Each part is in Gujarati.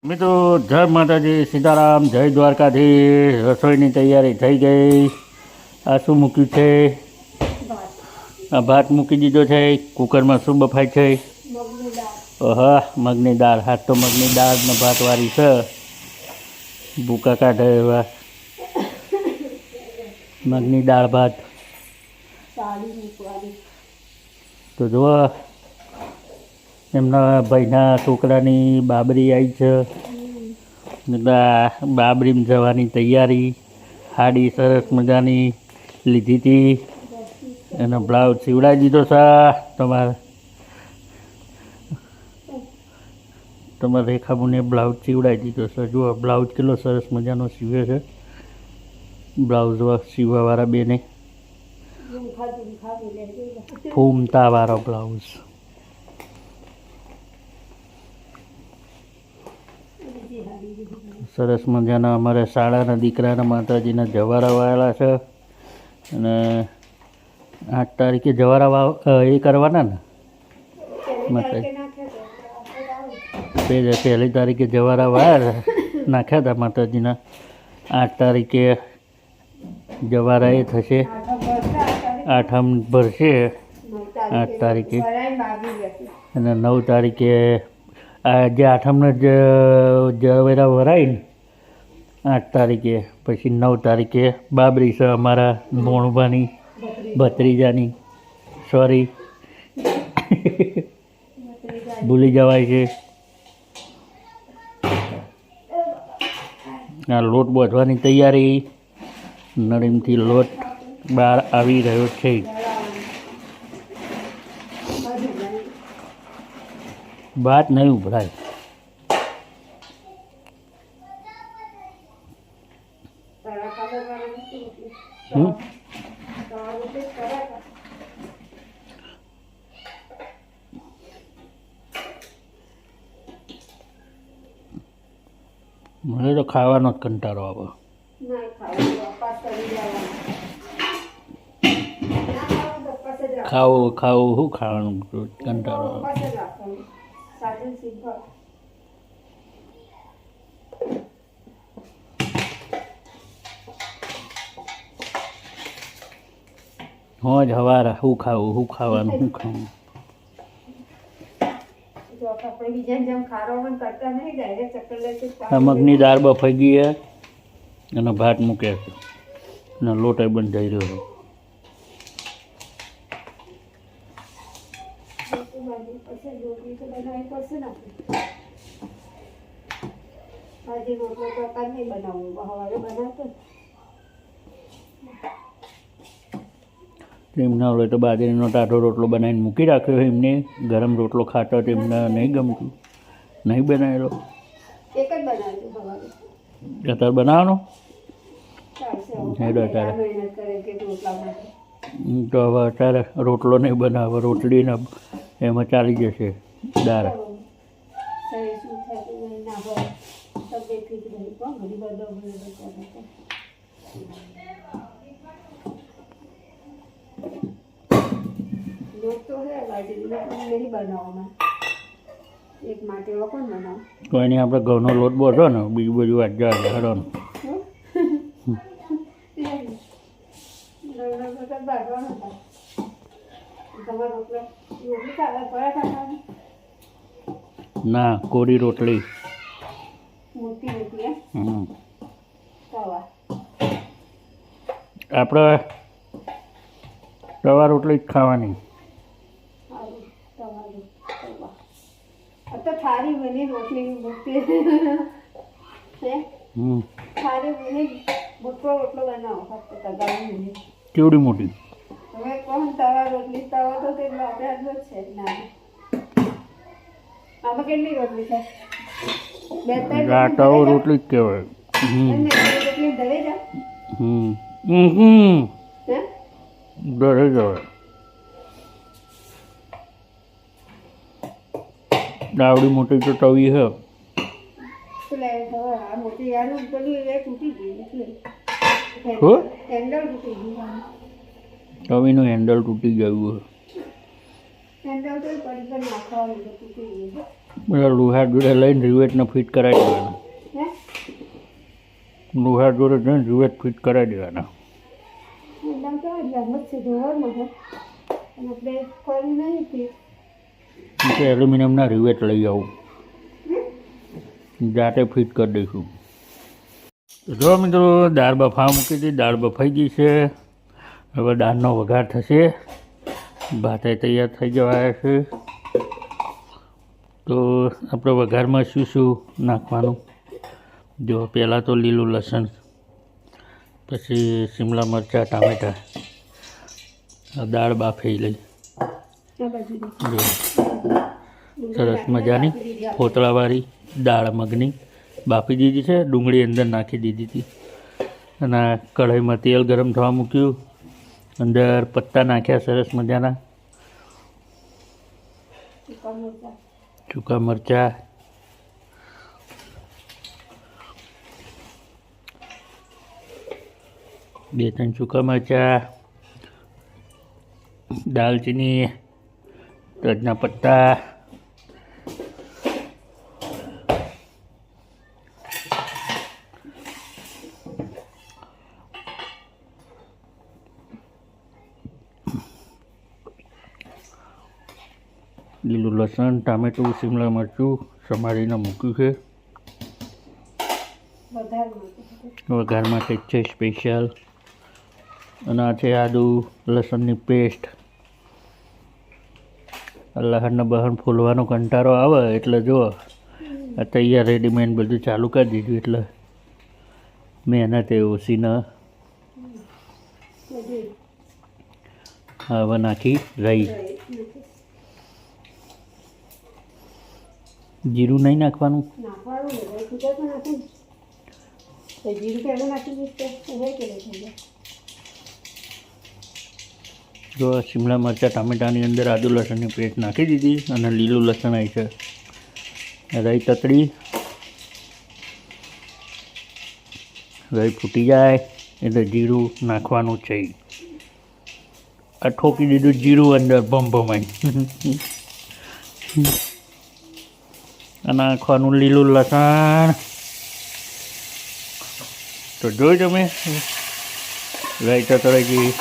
મિત્રો જય માતાજી, સીતારામ, જય દ્વારકાધીશ. રસોઈની તૈયારી થઈ ગઈ. આ શું મૂક્યું છે? આ ભાત મૂકી દીધો છે. કુકરમાં શું બફાય છે? હા, મગની દાળ. હાથ તો મગની દાળ ને ભાતવાળી છે. ભૂકા કાઢે એવા મગની દાળ ભાત. તો જુઓ, એમના ભાઈના છોકરાની બાબરી આવી છે. બાબરીમાં જવાની તૈયારી. હાડી સરસ મજાની લીધી હતી. એનો બ્લાઉઝ સીવડાવી દીધો છે. તમારા રેખાબુને બ્લાઉઝ સીવડાવી દીધો છે. જુઓ બ્લાઉઝ કેટલો સરસ મજાનો સીવે છે. બ્લાઉઝ સીવવાવાળા બેને ફૂમતાવાળો બ્લાઉઝ. સરસ મજાના અમારે શાળાના દીકરાના માતાજીના જવારા વાળેલા છે. અને 8 તારીખે જવારા એ કરવાના ને માતાજી. પહેલી તારીખે જવારા વાળ્યા નાખ્યા હતા માતાજીના. 8 તારીખે જવારા એ થશે. આઠમ ભરશે 8 તારીખે. અને 9 તારીખે જે આઠમને જવેરા ભરાઈને 8 તારીખે, પછી 9 તારીખે બાબરી છે અમારા મોણભાની ભત્રીજાની. સોરી, ભૂલી જવાય છે. આ લોટ બાંધવાની તૈયારી. નળીમથી લોટ બહાર આવી રહ્યો છે. ભાત નહીં ઉભરાય. મને તો ખાવાનો જ કંટાળો આવે. ખાવું શું ખાવાનું કંટાળો આવે. હોજ હવારે શું ખાવાનું શું ખાવાનું. મગની દાળ બફાઈ ગઈ છે અને ભાત મૂકે છે અને લોટ બંધ થઈ રહ્યો. એમના હોય તો બાજરીનો ટાઢો રોટલો બનાવીને મૂકી રાખ્યો. એમને ગરમ રોટલો ખાતો તો એમને નહીં ગમતું, નહીં બનાવેલો. અત્યારે બનાવવાનો તો હવે અત્યારે રોટલો નહીં બનાવે. રોટલીને એમાં ચાલી જશે દાળ. કોઈ નહીં, આપણે ઘઉંનો લોટ બોધો ને, બીજું બધું વાત જાય હડો. ના, કોરી રોટલી. આપણે તવા રોટલી જ ખાવાની. થાળી બની રોટલી રોટલો બનાવો. કેવડી મોટી? હવે કોણ તવા રોટલી? તવા તો તે આપણે આટલો જ છે. ના, આમાં કેટલી રોટલી છે? 2-3 તવો રોટલી જ કહેવાય. રોટલી ધરે જા. ધરે જવાય. દાવડી મોટી તો તવી છે. તવીનું હેન્ડલ તૂટી ગયું. બધા લુહાર જોડે લઈને રિવેટને ફિટ કરાવી દેવાના. હે લુહાર જોડે જઈને રિવેટ ફિટ કરાવી દેવાના. એકદમ કેવા ઝામત છે ધોવારમાં છે અને આપણે કરી નહીં તે કે એલ્યુમિનિયમના રિવેટ લઈ આવું, જાતે ફિટ કરી દઈશું. જો મિત્રો દાળ બફાવા મૂકી હતી, દાળ બફાઈ ગઈ છે. હવે દાળનો વઘાર થશે. ભાતે તૈયાર થઈ જવાયા છે. તો આપણે વઘારમાં શું શું નાખવાનું? જો પહેલાં તો લીલું લસણ, પછી શિમલા મરચાં, ટામેટાં, દાળ બાફી લઈ. આ બાજુ જો સરસ મજાની ફોતળાવાળી દાળ મગની બાફી દીધી છે. ડુંગળી અંદર નાખી દીધી હતી અને કઢાઈમાં તેલ ગરમ થવા મૂક્યું. અંદર પત્તા નાખ્યા સરસ મજાના, સૂકા મરચાં, બે ત્રણ સૂકા મરચાં, દાલચીની, તજના પત્તા, લીલું લસણ, ટામેટું, શિમલા મરચું સમારીને મૂક્યું છે. વઘાર માટે જ છે સ્પેશિયલ. અને આ છે આદુ લસણની પેસ્ટ. લસણને બહન ફૂલવાનો કંટાળો આવે એટલે જો આ તૈયાર રેડીમેડ બધું ચાલુ કરી દીધું, એટલે મહેનત એ ઓછી ન. હવે નાખી રહી. જીરું નહીં નાખવાનું. જો શિમલા મરચાં ટામેટાની અંદર આદુ લસણની પેસ્ટ નાખી દીધી અને લીલું લસણ આવી છે. રાઈ તતડી, રાઈ ફૂટી જાય એટલે જીરું નાખવાનું છે. આ ઠોકી દીધું જીરું અંદર ભમભમાઈ. નાખવાનું લીલું લસણ. તો જોઈ તમે રાઈ તતડાઈ ગઈ.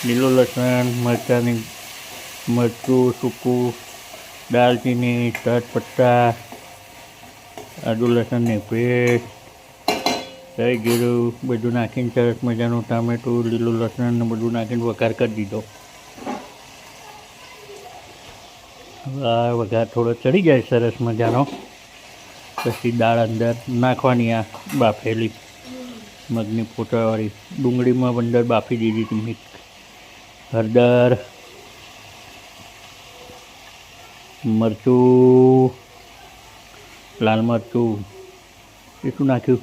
લીલું લસણ, મરચું સૂકું, દાલચીની, તજપત્તા, આદુ લસણની પેસ્ટ, રાઈ જીરું બધું નાખીને સરસ મજાનું ટામેટું, લીલું લસણ ને બધું નાખીને વઘાર કરી દીધો. આ વઘાર થોડો ચડી જાય સરસ મજાનો, પછી દાળ અંદર નાખવાની. આ બાફેલી મગની ફોટાવાળી ડુંગળીમાં અંદર બાફી દીધી હતી. મિક્સ હળદર, મરચું, લાલ મરચું, એ શું નાખ્યું?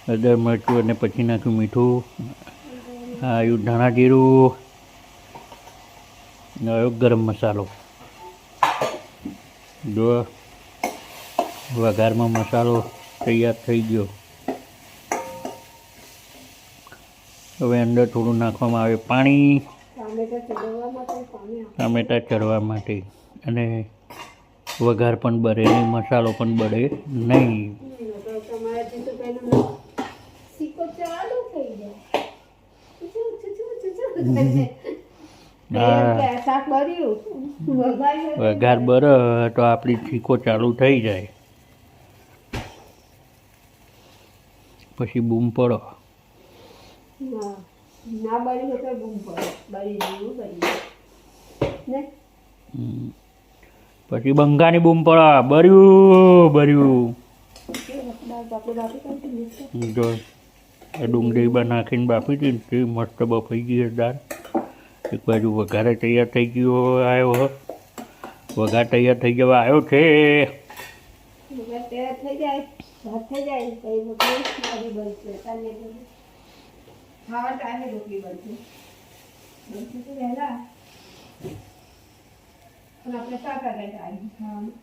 હળદર મરચું અને પછી નાખ્યું મીઠું. આવ્યું ધાણા જીરું, આવ્યો ગરમ મસાલો. જો વઘારમાં મસાલો તૈયાર થઈ ગયો. હવે અંદર થોડું નાખવામાં આવે પાણી, ટામેટાં ચડવા માટે. અને વઘાર પણ બળે નહીં, મસાલો પણ બળે નહીં. વઘાર બરે તો આપણી ચીકો ચાલુ થઈ જાય. પછી બૂમ પડો. ના બળી હોય તો બૂમ પડે, બળી જેવું બળી ને પછી બંગાની બૂમ પડો, બર્યું બર્યું. જો ડુંગળી નાખીને બાફી હતી તે મસ્ત બફાઈ ગઈ દાળ. એક બાજુ વઘારે તૈયાર થઈ ગયો આવ્યો, વઘાર તૈયાર થઈ જવા આવ્યો છે. તૈયાર થઈ જાય, ભાત થઈ જાય કઈ રોટલી બનશે. ખાવા ટાઈમે રોટલી બનશે તો વહેલા. પણ આપણે 7 વાગે આવી ખાવાનું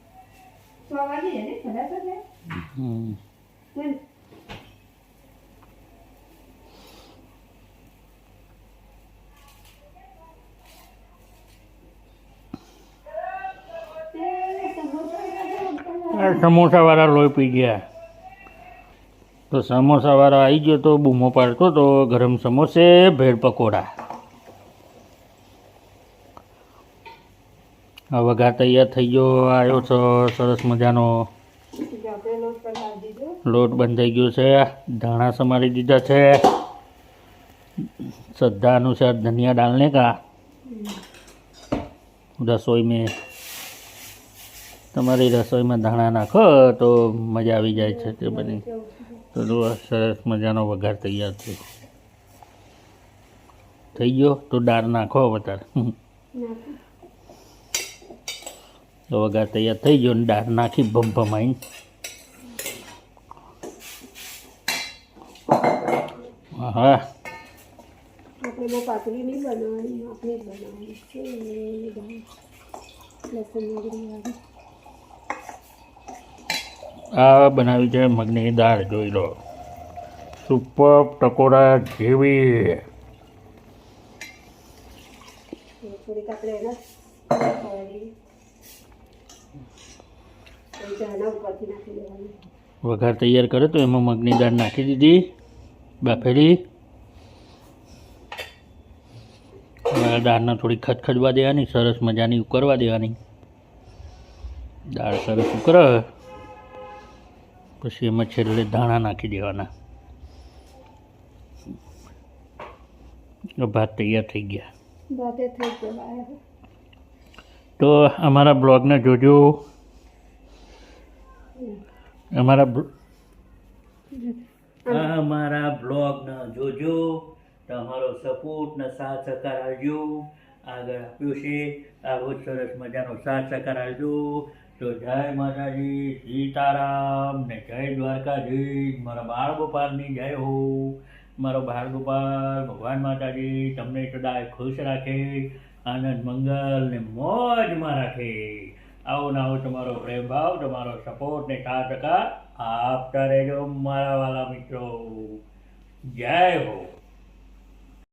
6 વાગે ને ખરા કરે. આ સમોસાવાળા લોહી પી ગયા. તો સમોસાવાળા આવી ગયો તો બૂમો પાડતો તો ગરમ સમોસે ભેળ પકોડા. આ વઘાર તૈયાર થઈ ગયો, આવ્યો છે સરસ મજાનો. આપણે લોટ પર નાખી દીધો. લોટ બંધાઈ ગયો છે, ધાણા સમારી દીધા છે. श्रद्धा अनुसार धनिया डालने का रसोई में. તમારી રસોઈમાં ધાણા નાખો તો મજા આવી જાય છે તે બની. તો સરસ મજાનો વઘાર તૈયાર થઈ ગયો. તો દાળ નાખો વધારે. તો વઘાર તૈયાર થઈ ગયો ને દાળ નાખી ભમાઈને. હા, આપણે બહુ પાતળી નહીં બનાવવાની, આપણે જ બનાવવાની છે. લસણ વાળી આ બનાવી છે મગની દાળ. જોઈ લો, સુપર ટકોરા જેવી. થોડીક આપણે એના ઉપરથી નાખી દેવાની. વઘાર તૈયાર કર્યો તો એમાં મગની દાળ નાખી દીધી બાફેલી. દાળને થોડી ખદખદવા દેવાની, સરસ મજાની ઉકળવા દેવાની. દાળ સરસ ઉકળે પછી એમાં છેલ્લે ધાણા નાખી દેવાના. ભાત તૈયાર થઈ ગયા. ભાતે થઈ ગયા. તો અમારા બ્લોગને જોજો. અમારા બ્લોગને જોજો. તમારો સપોર્ટ ને સાથ સહકાર આપજો. આગળ આપ્યું છે આવો સરસ મજાનો સાથ સહકાર આપજો. તો જય માતાજી, સીતારામ ને જય દ્વારકાધીશ. મારા બાળ ગોપાલની જય હો. મારો બાળ ગોપાલ ભગવાન માતાજી તમને સદાય ખુશ રાખે, આનંદ મંગલ ને મોજમાં રાખે. આવો ને આવો તમારો પ્રેમ ભાવ, તમારો સપોર્ટ ને સાથ સહકાર આપતા રહેજો મારા વાલા મિત્રો. જય હો.